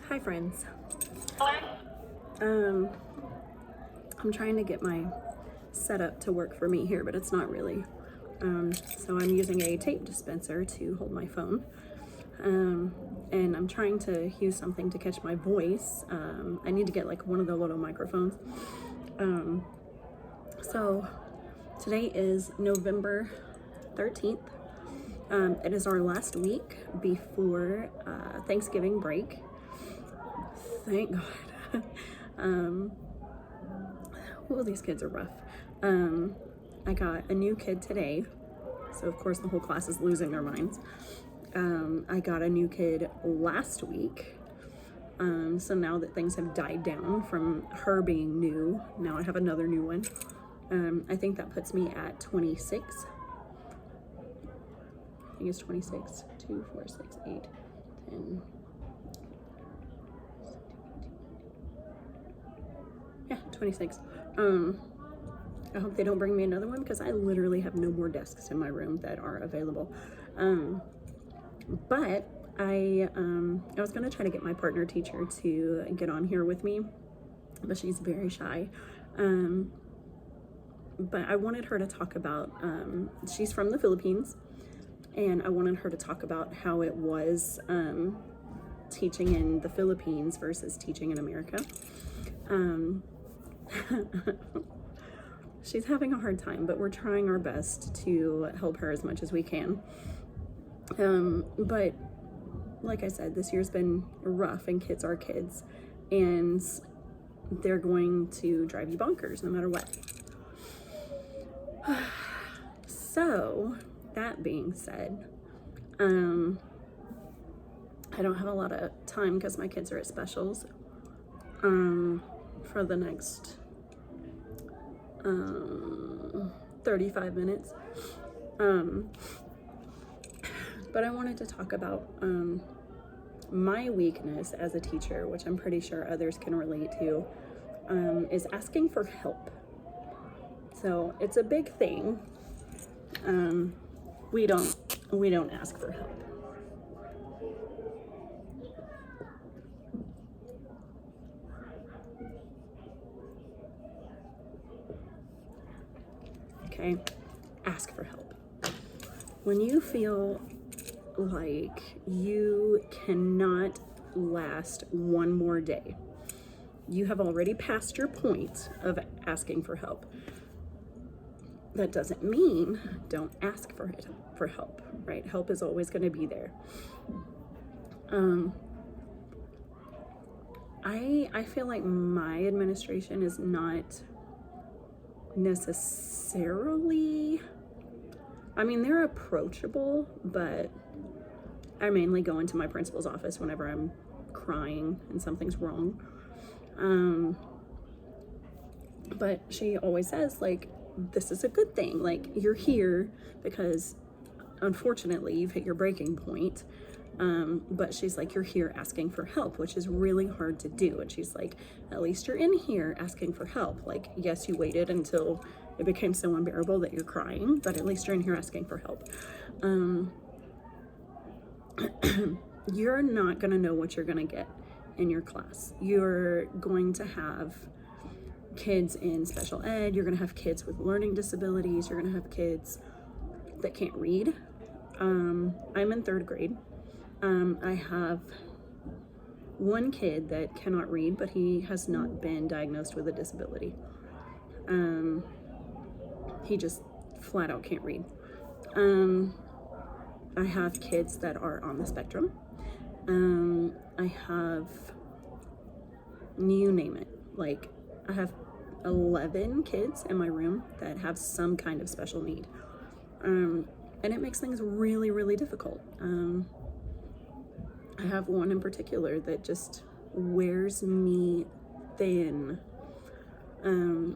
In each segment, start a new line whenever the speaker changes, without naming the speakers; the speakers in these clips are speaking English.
Hi friends. I'm trying to get my setup to work for me here, but it's not really. So I'm using a tape dispenser to hold my phone. And I'm trying to use something to catch my voice. I need to get like one of the little microphones. So today is November 13th. It is our last week before Thanksgiving break. Thank God. Well, these kids are rough. I got a new kid today, so of course the whole class is losing their minds. I got a new kid last week. So now that things have died down from her being new, now I have another new one. I think that puts me at 26. I think it's 26. 2, 4, 6, 8, 10. Yeah, 26. I hope they don't bring me another one because I literally have no more desks in my room that are available. But I was gonna try to get my partner teacher to get on here with me, but she's very shy. But I wanted her to talk about, she's from the Philippines, and I wanted her to talk about how it was teaching in the Philippines versus teaching in America. She's having a hard time, but we're trying our best to help her as much as we can. But like I said, this year's been rough, and kids are kids, and they're going to drive you bonkers no matter what. So that being said, I don't have a lot of time because my kids are at specials for the next 35 minutes. But I wanted to talk about my weakness as a teacher, which I'm pretty sure others can relate to, is asking for help. So it's a big thing. We don't ask for help. Okay, ask for help. When you feel like you cannot last one more day, you have already passed your point of asking for help. That doesn't mean don't ask for help, right? Help is always going to be there. I feel like my administration is not necessarily, I mean, they're approachable, but I mainly go into my principal's office whenever I'm crying and something's wrong. But she always says, like, this is a good thing. Like, you're here because unfortunately you've hit your breaking point. But she's like, you're here asking for help, which is really hard to do. And she's like, at least you're in here asking for help. Like, yes, you waited until it became so unbearable that you're crying, but at least you're in here asking for help. You're not going to know what you're going to get in your class. You're going to have kids in special ed. You're going to have kids with learning disabilities. You're going to have kids that can't read. I'm in 3rd grade. I have one kid that cannot read, but he has not been diagnosed with a disability. He just flat out can't read. I have kids that are on the spectrum. I have, you name it. Like, I have 11 kids in my room that have some kind of special need. And it makes things really, really difficult. I have one in particular that just wears me thin.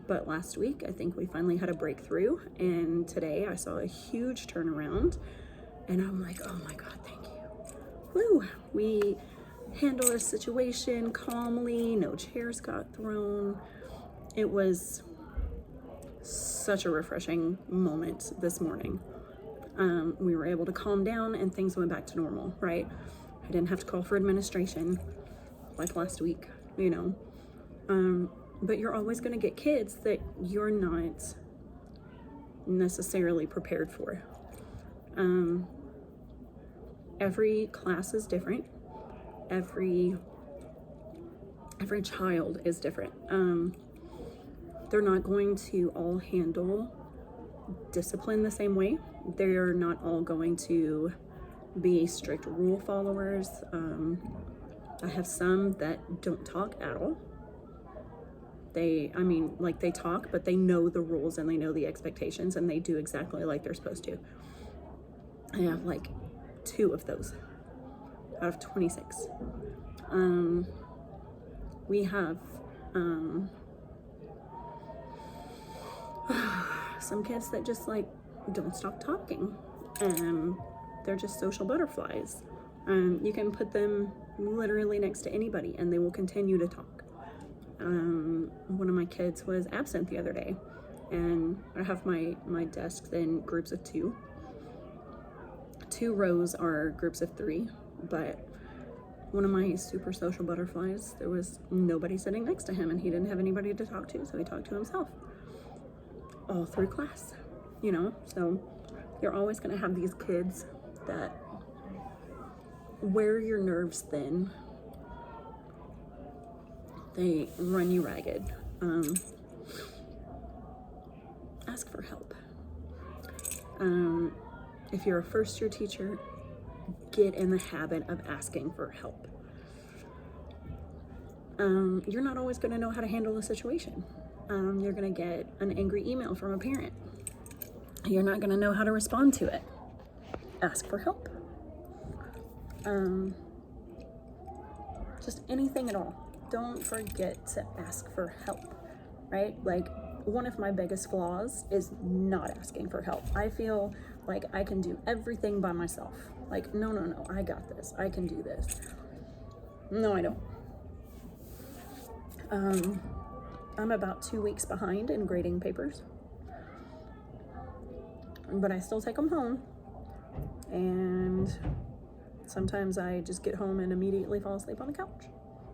But last week, I think we finally had a breakthrough, and today I saw a huge turnaround, and I'm like, oh my God, thank you. Woo! We handled our situation calmly, no chairs got thrown. It was such a refreshing moment this morning. We were able to calm down and things went back to normal, right? I didn't have to call for administration. like last week, you know. But you're always going to get kids that you're not necessarily prepared for. Every class is different. Every child is different. They're not going to all handle discipline the same way. They're not all going to be strict rule followers. I have some that don't talk at all. They talk, but they know the rules and they know the expectations and they do exactly like they're supposed to. I have like 2 of those out of 26. We have some kids that just like don't stop talking, and they're just social butterflies. You can put them literally next to anybody and they will continue to talk. One of my kids was absent the other day, and I have my desks in groups of 2. 2 rows are groups of 3, but one of my super social butterflies, there was nobody sitting next to him and he didn't have anybody to talk to, so he talked to himself all through class, you know. So you're always going to have these kids that wear your nerves thin. They run you ragged. Ask for help. If you're a first-year teacher, get in the habit of asking for help. You're not always going to know how to handle the situation. You're going to get an angry email from a parent. You're not going to know how to respond to it. Ask for help. Just anything at all. Don't forget to ask for help, right? Like, one of my biggest flaws is not asking for help. I feel like I can do everything by myself. Like, no, I got this. I can do this. No, I don't. I'm about 2 weeks behind in grading papers, but I still take them home. And sometimes I just get home and immediately fall asleep on the couch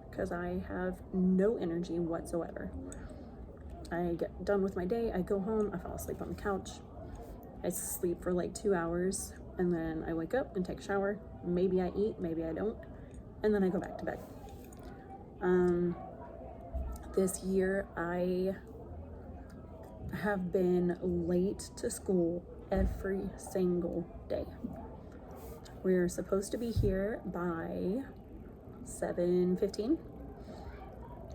because I have no energy whatsoever. I get done with my day, I go home, I fall asleep on the couch. I sleep for like 2 hours, and then I wake up and take a shower. Maybe I eat, maybe I don't, and then I go back to bed. This year I have been late to school every single day. We're supposed to be here by 7:15.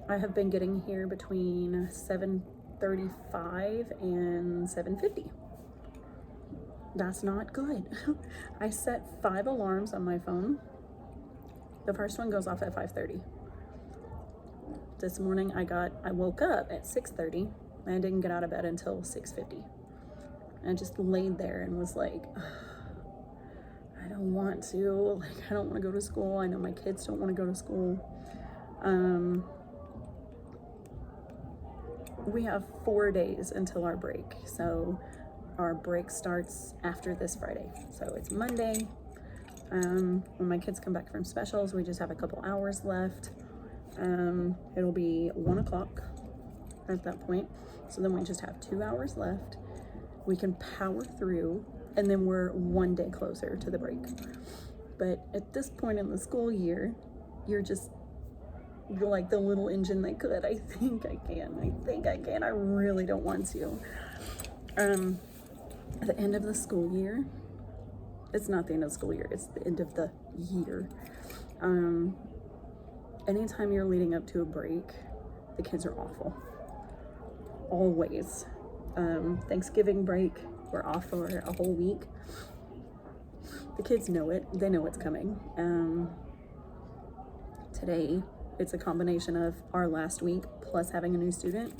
I have been getting here between 7:35 and 7:50. That's not good. I set 5 alarms on my phone. The first one goes off at 5:30. This morning I woke up at 6:30 and I didn't get out of bed until 6:50. I just laid there and was like, I don't want to. I don't want to go to school. I know my kids don't want to go to school. We have 4 days until our break. So our break starts after this Friday. So it's Monday. When my kids come back from specials, we just have a couple hours left. It'll be 1 o'clock at that point. So then we just have 2 hours left. We can power through, and then we're 1 day closer to the break. But at this point in the school year, you're like the little engine that could. I think I can. I really don't want to. At the end of the school year, it's not the end of the school year, it's the end of the year. Anytime you're leading up to a break, the kids are awful. Always. Thanksgiving break, we're off for a whole week. The kids know it. They know it's coming. Today, it's a combination of our last week plus having a new student.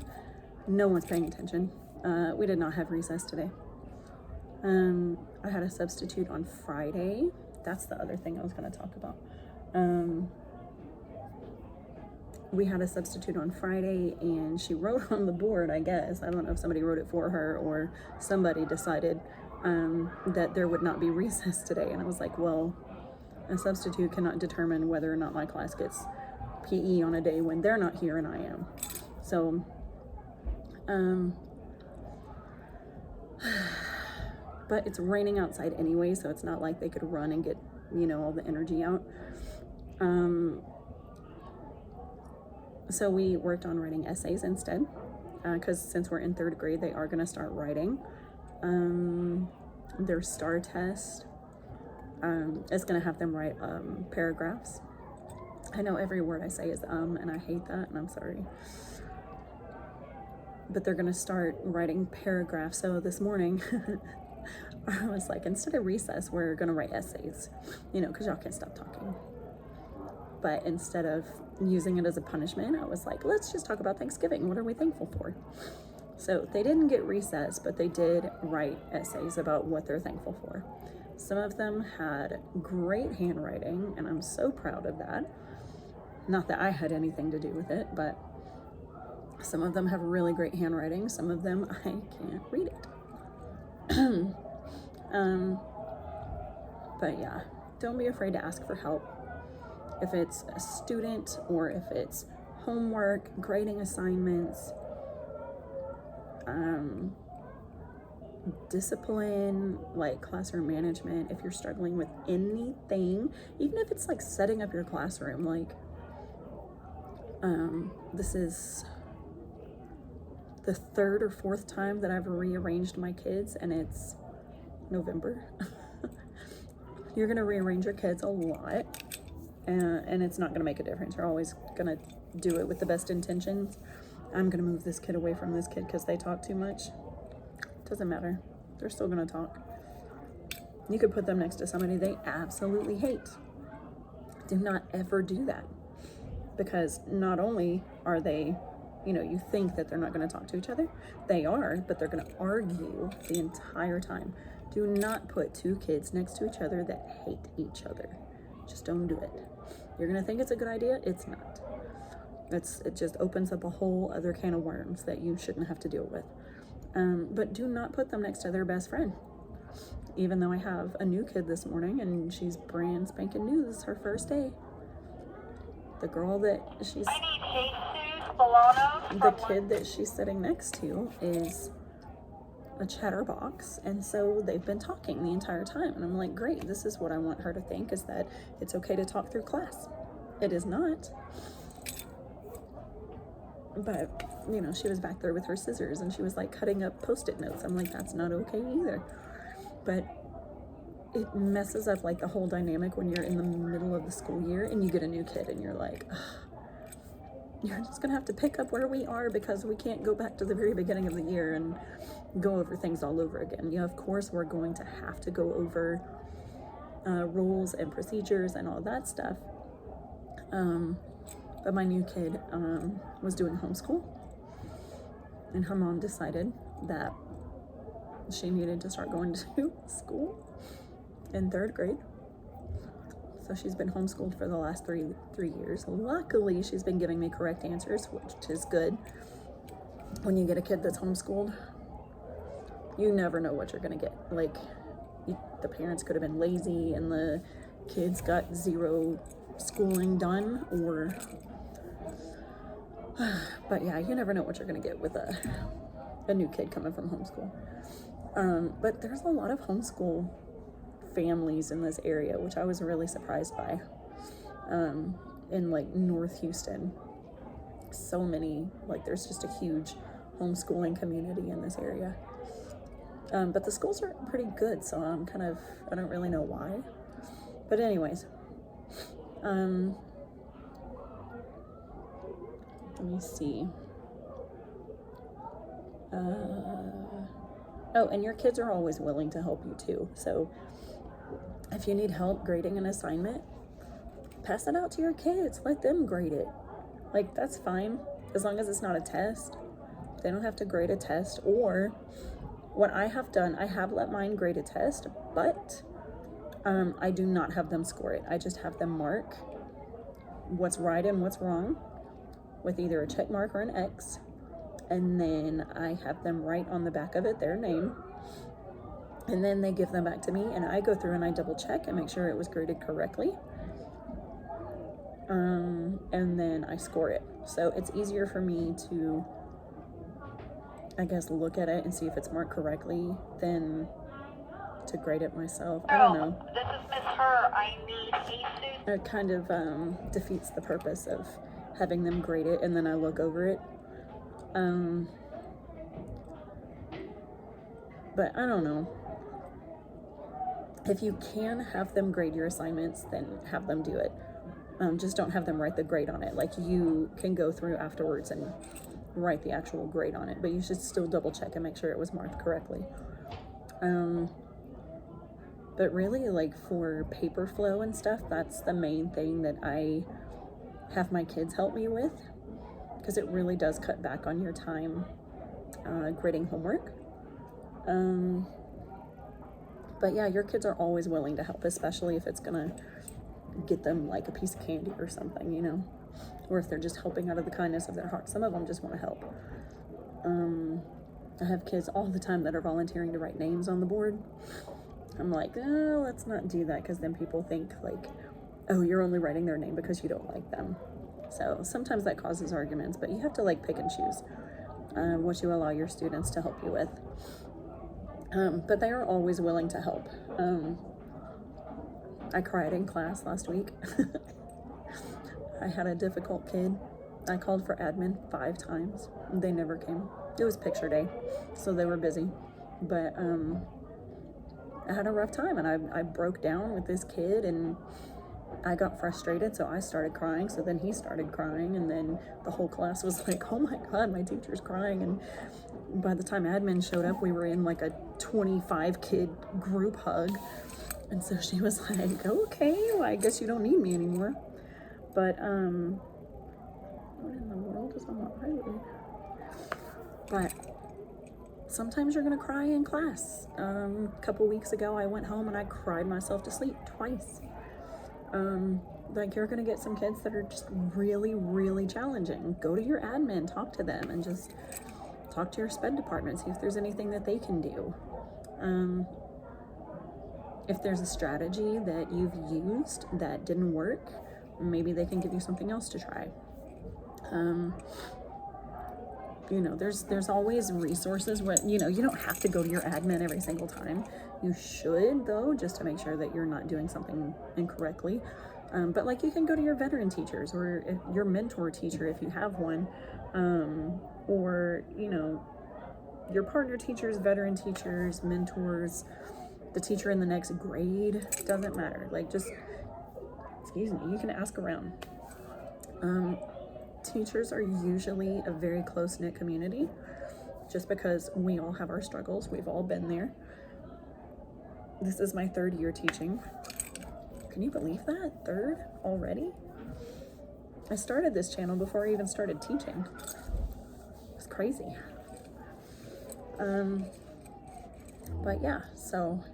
No one's paying attention. We did not have recess today. I had a substitute on Friday. That's the other thing I was going to talk about. We had a substitute on Friday, and she wrote on the board, I guess. I don't know if somebody wrote it for her or somebody decided that there would not be recess today. And I was like, well, a substitute cannot determine whether or not my class gets PE on a day when they're not here and I am. So, but it's raining outside anyway, so it's not like they could run and get, you know, all the energy out. So we worked on writing essays instead, because since we're in 3rd grade, they are going to start writing. Their STAR test is going to have them write paragraphs. I know every word I say is and I hate that, and I'm sorry. But they're going to start writing paragraphs. So this morning, I was like, instead of recess, we're going to write essays, you know, because y'all can't stop talking. But instead of using it as a punishment, I was like, let's just talk about Thanksgiving. What are we thankful for? So they didn't get recess, but they did write essays about what they're thankful for. Some of them had great handwriting, and I'm so proud of that. Not that I had anything to do with it, but some of them have really great handwriting. Some of them, I can't read it. But yeah, don't be afraid to ask for help. If it's a student or if it's homework, grading assignments, discipline, like classroom management, if you're struggling with anything, even if it's like setting up your classroom, like, this is the 3rd or 4th time that I've rearranged my kids, and it's November. You're going to rearrange your kids a lot, and it's not going to make a difference. You're always going to do it with the best intentions. I'm going to move this kid away from this kid because they talk too much. Doesn't matter. They're still going to talk. You could put them next to somebody they absolutely hate. Do not ever do that, because not only are they, you know, you think that they're not going to talk to each other. They are, but they're going to argue the entire time. Do not put 2 kids next to each other that hate each other. Just don't do it. You're going to think it's a good idea. It's not. It just opens up a whole other can of worms that you shouldn't have to deal with. But do not put them next to their best friend. Even though I have a new kid this morning, and she's brand spanking new. This is her first day. The girl that she's... The kid that she's sitting next to is a chatterbox, and so they've been talking the entire time, and I'm like, great, this is what I want her to think, is that it's okay to talk through class. It is not. But, you know, she was back there with her scissors, and she was like cutting up Post-it notes. I'm like, that's not okay either. But it messes up like the whole dynamic when you're in the middle of the school year and you get a new kid and you're like, ugh. You're just gonna have to pick up where we are, because we can't go back to the very beginning of the year and go over things all over again. Yeah, of course we're going to have to go over rules and procedures and all that stuff. But my new kid was doing homeschool, and her mom decided that she needed to start going to school in 3rd grade. So she's been homeschooled for the last three years. Luckily, she's been giving me correct answers, which is good. When you get a kid that's homeschooled, you never know what you're gonna get. Like, the parents could have been lazy and the kids got 0 schooling done, or, but yeah, you never know what you're gonna get with a new kid coming from homeschool. But there's a lot of homeschool families in this area, which I was really surprised by. In like North Houston, so many, like, there's just a huge homeschooling community in this area. But the schools are pretty good, so I don't really know why. But anyways, let me see. Oh, and your kids are always willing to help you too. So if you need help grading an assignment, pass it out to your kids. Let them grade it. Like, that's fine, as long as it's not a test. They don't have to grade a test. Or what I have done, I have let mine grade a test, but I do not have them score it. I just have them mark what's right and what's wrong with either a check mark or an X. And then I have them write on the back of it their name. And then they give them back to me, and I go through and I double check and make sure it was graded correctly. and then I score it. So it's easier for me to, I guess, look at it and see if it's marked correctly than to grade it myself. I don't know.
This is Miss Her. I need a suit.
It kind of defeats the purpose of having them grade it and then I look over it. But I don't know. If you can have them grade your assignments, then have them do it. Just don't have them write the grade on it. Like, you can go through afterwards and write the actual grade on it, but you should still double check and make sure it was marked correctly. But really, like, for paper flow and stuff, that's the main thing that I have my kids help me with, because it really does cut back on your time grading homework. But yeah, your kids are always willing to help, especially if it's gonna get them like a piece of candy or something, you know, or if they're just helping out of the kindness of their heart. Some of them just want to help. I have kids all the time that are volunteering to write names on the board. I'm like, oh, let's not do that, because then people think like, oh, you're only writing their name because you don't like them. So sometimes that causes arguments, but you have to like pick and choose what you allow your students to help you with. But they are always willing to help. I cried in class last week. I had a difficult kid. I called for admin 5 times. They never came. It was picture day, so they were busy. But I had a rough time, and I broke down with this kid, and I got frustrated, so I started crying. So then he started crying, and then the whole class was like, oh my God, my teacher's crying. And by the time admin showed up, we were in like a 25 kid group hug. And so she was like, okay, well, I guess you don't need me anymore. But, what in the world is on my eyelid? But sometimes you're gonna cry in class. A couple weeks ago, I went home and I cried myself to sleep twice. Like, you're gonna get some kids that are just really, really challenging. Go to your admin, talk to them, and just talk to your sped department, see if there's anything that they can do. If there's a strategy that you've used that didn't work, maybe they can give you something else to try. You know, there's always resources where, you know, you don't have to go to your admin every single time. You should, though, just to make sure that you're not doing something incorrectly. But like, you can go to your veteran teachers, or your mentor teacher if you have one, or, you know, your partner teachers, veteran teachers, mentors, the teacher in the next grade, doesn't matter. Like, just, excuse me, you can ask around. Teachers are usually a very close-knit community, just because we all have our struggles. We've all been there. This is my 3rd year teaching. Can you believe that? 3rd already? I started this channel before I even started teaching. It's crazy. But yeah, so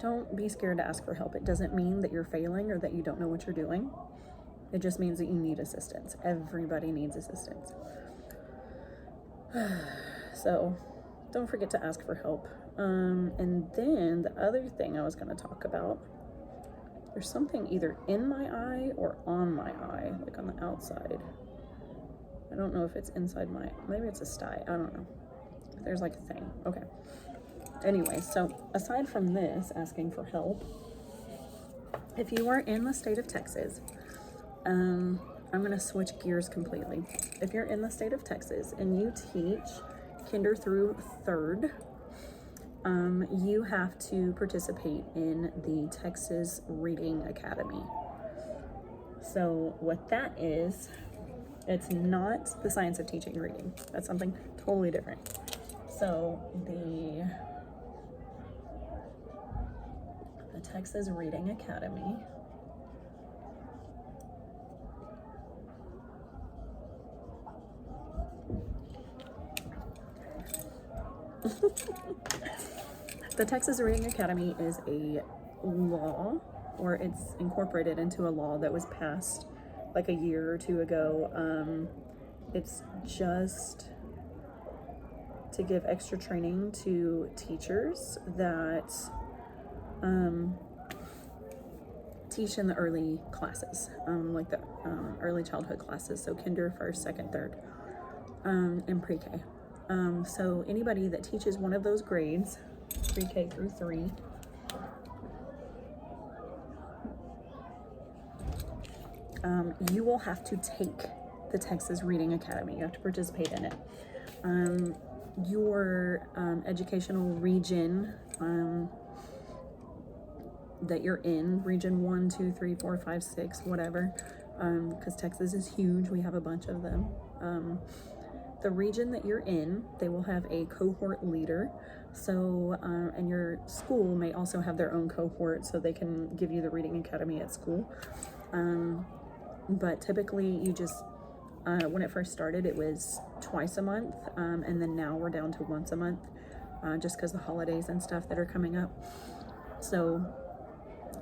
don't be scared to ask for help. It doesn't mean that you're failing or that you don't know what you're doing. It just means that you need assistance. Everybody needs assistance. So don't forget to ask for help. And then the other thing I was going to talk about, there's something either in my eye or on my eye, like on the outside. I don't know if it's inside my, maybe it's a sty. I don't know. There's like a thing. Okay. Anyway, so aside from this, asking for help, if you are in the state of Texas, I'm going to switch gears completely. If you're in the state of Texas and you teach kinder through 3rd, you have to participate in the Texas Reading Academy. So what that is, it's not the science of teaching reading. That's something totally different. So the Texas Reading Academy the Texas Reading Academy is a law, or it's incorporated into a law that was passed like a year or 2 ago. It's just to give extra training to teachers that teach in the early classes, like the early childhood classes, so kinder, first, second, third, and pre-K. So anybody that teaches one of those grades, pre-K through 3, you will have to take the Texas Reading Academy. You have to participate in it. Your educational region that you're in, region 1, 2, 3, 4, 5, 6, whatever, because Texas is huge, we have a bunch of them. The region that you're in, they will have a cohort leader. So, and your school may also have their own cohort, so they can give you the Reading Academy at school. But typically you just, when it first started, it was twice a month, and then now we're down to once a month, just because the holidays and stuff that are coming up. So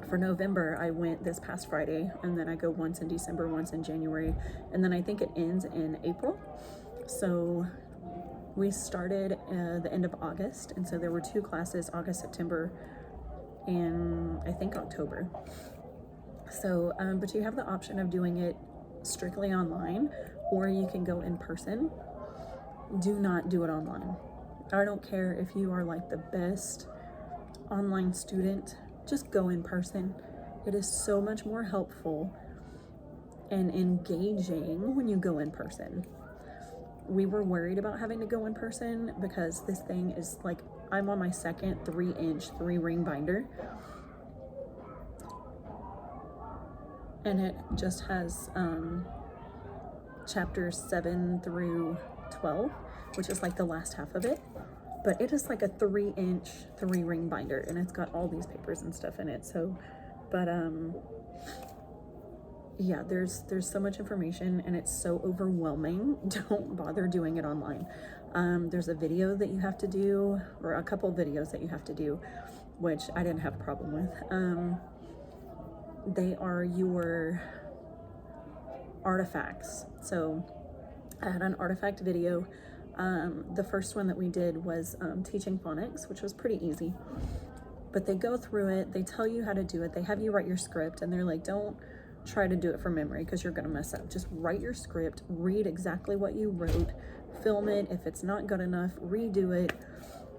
for November, I went this past Friday, and then I go once in December, once in January, and then I think it ends in April. So we started the end of August, and so there were 2 classes, August, September, and I think October. So, but you have the option of doing it strictly online, or you can go in person. Do not do it online. I don't care if you are like the best online student, just go in person. It is so much more helpful and engaging when you go in person. We were worried about having to go in person because this thing is like, I'm on my second 3-inch 3-ring binder, and it just has chapters 7 through 12, which is like the last half of it, but it is like a 3-inch 3-ring binder, and it's got all these papers and stuff in it. So, but yeah, there's so much information, and it's so overwhelming. Don't bother doing it online. There's a video that you have to do, or a couple videos that you have to do, which I didn't have a problem with. They are your artifacts. So I had an artifact video. The first one that we did was teaching phonics, which was pretty easy, but they go through it, they tell you how to do it, they have you write your script, and they're like, don't try to do it from memory because you're gonna mess up. Just write your script, read exactly what you wrote, film it. If it's not good enough, redo it.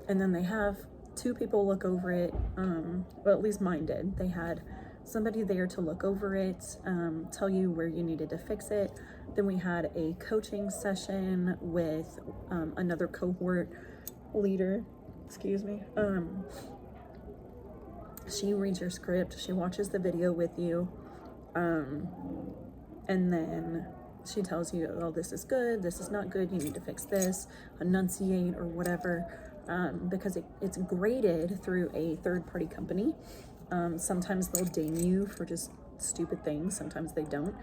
And then they have 2 people look over it. Well, at least mine did. They had somebody there to look over it, tell you where you needed to fix it. Then we had a coaching session with another cohort leader, excuse me. She reads your script, she watches the video with you, and then she tells you, oh, this is good, this is not good, you need to fix this, enunciate or whatever, because it's graded through a third-party company. Sometimes they'll ding you for just stupid things, sometimes they don't.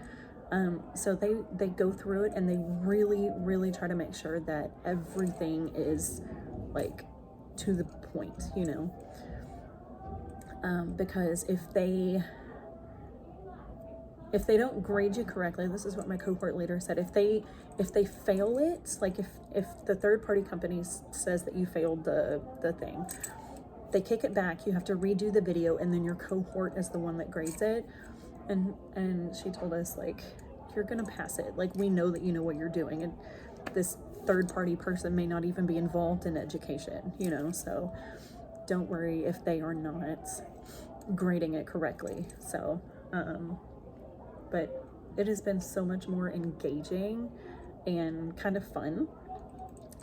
So they go through it, and they really try to make sure that everything is like to the point, you know, because if they don't grade you correctly, this is what my cohort leader said, if they fail it, like if the third-party company says that you failed the thing, they kick it back, you have to redo the video, and then your cohort is the one that grades it. And she told us, like, you're gonna pass it, like, we know that you know what you're doing, and this third-party person may not even be involved in education, you know, so don't worry if they are not grading it correctly. So but it has been so much more engaging and kind of fun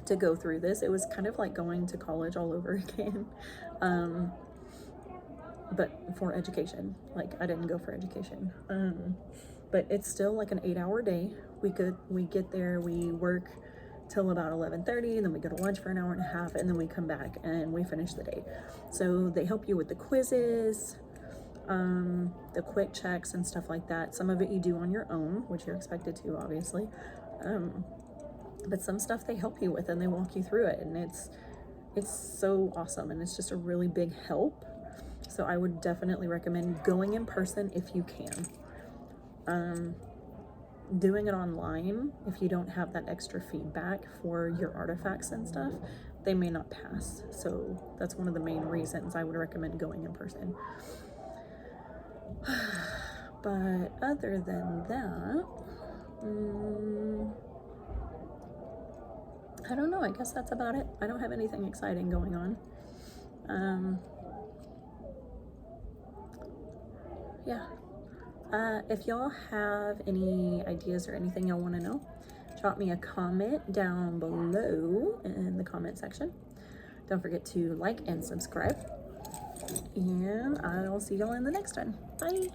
to go through this. It was kind of like going to college all over again, but for education. Like, I didn't go for education, but it's still like an 8-hour day. We get there, we work till about 11:30, then we go to lunch for an hour and a half, and then we come back and we finish the day. So they help you with the quizzes, the quick checks and stuff like that. Some of it you do on your own, which you're expected to, obviously, but some stuff they help you with, and they walk you through it, and it's so awesome, and it's just a really big help. So I would definitely recommend going in person if you can. Doing it online, if you don't have that extra feedback for your artifacts and stuff, they may not pass. So that's one of the main reasons I would recommend going in person. But other than that, I don't know. I guess that's about it. I don't have anything exciting going on. Yeah. If y'all have any ideas or anything y'all want to know, drop me a comment down below in the comment section. Don't forget to like and subscribe. And I'll see y'all in the next one. Bye.